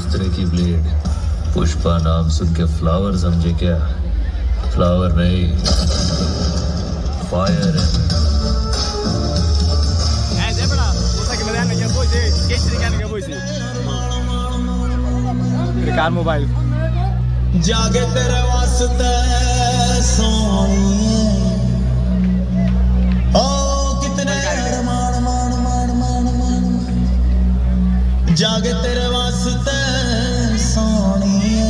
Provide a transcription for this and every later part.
बिस्तरे की ब्लेड पुष्पा नाम सुन के फ्लावर समझे क्या? फ्लावर नहीं, फायर है। मोबाइल जागे तेरे वास्ते सोनिए ओ कितने मान मान मान मान मान जागे तेरे वास्ते सोनिए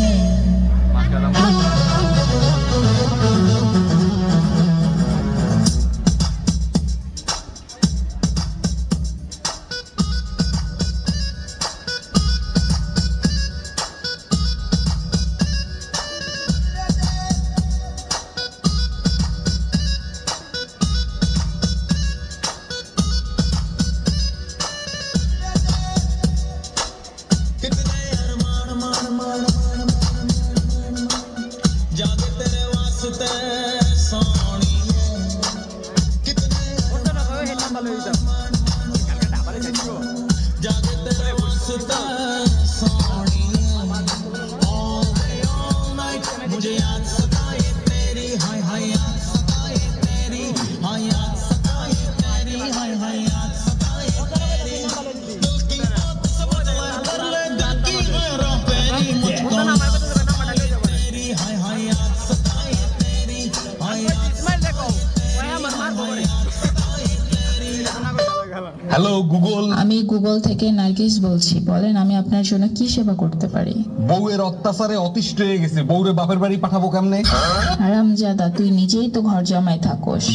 হ্যালো গুগল, আমি গুগল থেকে নার্গিস বলছি। বলেন আমি আপনার জন্য কি সেবা করতে পারি? বউয়ের অত্যাচারে অতিষ্ঠ হয়ে গেছে, বউরে বাপের বাড়ি পাঠাবো কেমনে? হারামজাদা, তুই নিজেই তো ঘর জামাই থাকোস।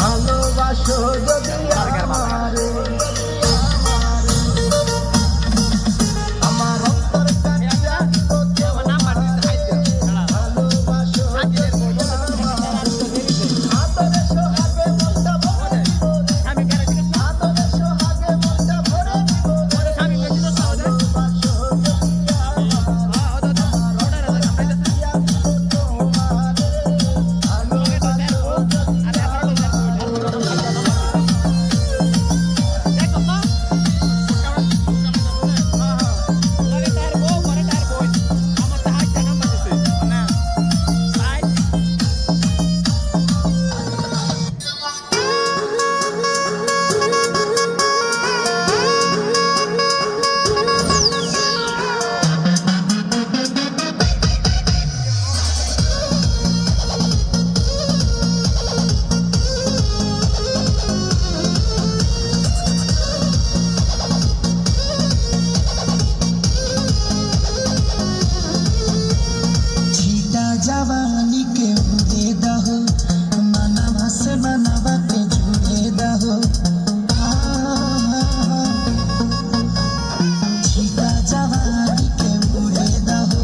ভালোবাসো যদি আমারে जवानी के उड़े दहो मनवा से मनवा के जुड़े दहो जीता जवानी के उड़े दहो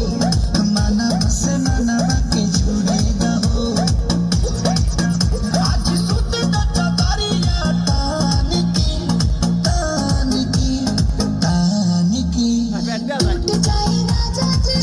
मनवा से मनवा के जुड़े दहो आज सुते दचा करिया तानी की टूट जाए राजा जी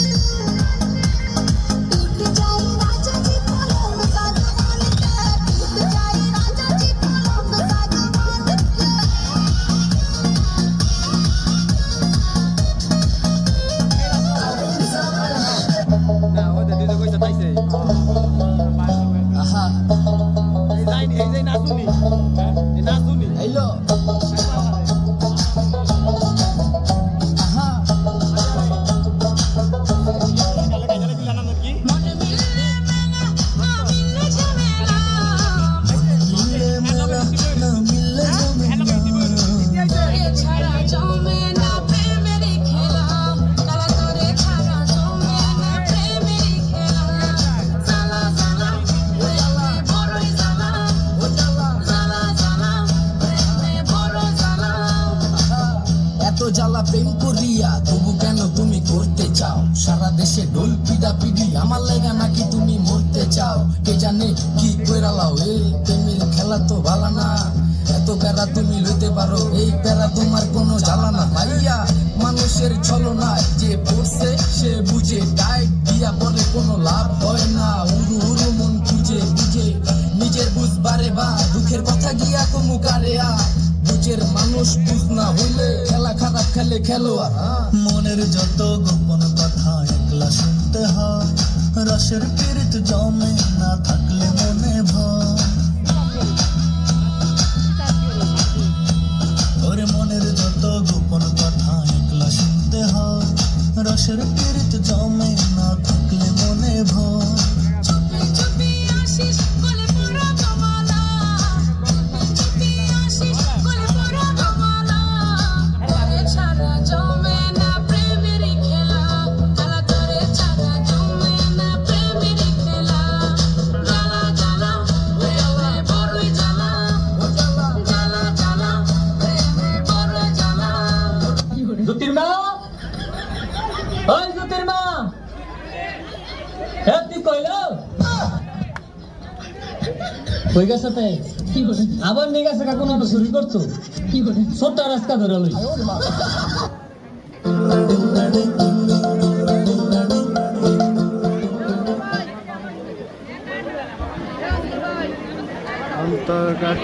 জ্বালা প্রেম করিয়া তবু কেন তুমি করতে চাও? সারা দেশে ঢোল পিডা পিডি আমার লাগা নাকি তুমি মরতে চাও? কে জানে কি কইরালাও, এই প্রেমের খেলা তো ভালো না। এত প্যারা তুমি লইতে পারো, এই প্যারা তোমার কোনো জ্বালা না। ভাইয়া মানুষের ছলনায় যে পড়ছে সে বুঝে, ডাইট দিয়া পরে কোনো লাভ হয় না। উড়ু উড়ু মন খুঁজে বুঝে নিজের বুঝবারে বা দুঃখের কথা গিয়া কমু কারে। নিচের মানুষ বুঝ না হইলে খেলা খারাপ খেলে খেলোয়াড় মনের যত গোপন কথা একলা শুনতে হয় রসের পীড়িত জমে না থাকলে মনে ভয় ওরে মনের যত গোপন কথা একলা শুনতে হয় রসের পীড়িত জমে না থাকলে মনে ভয় চুপি চুপি আসিস গলে পড়া কমলা চুপি আসিস গলে পড়া কমলা তোরে ছাড়া জমে না প্রেমের খেলা জ্বালা তোরে ছাড়া জমে না প্রেমের খেলা জ্বালা জ্বালা প্রেমে বড়ই জ্বালা জ্বালা জ্বালা প্রেমে বড় জ্বালা জ্যোতির্মা ওই জ্যোতির্মা হ্যাঁ তুই কইল কই গেছে তাই আবার নিয়ে গেছে কাকুন তো চুরি করছো ছোট্ট রাস্তা ধরে লই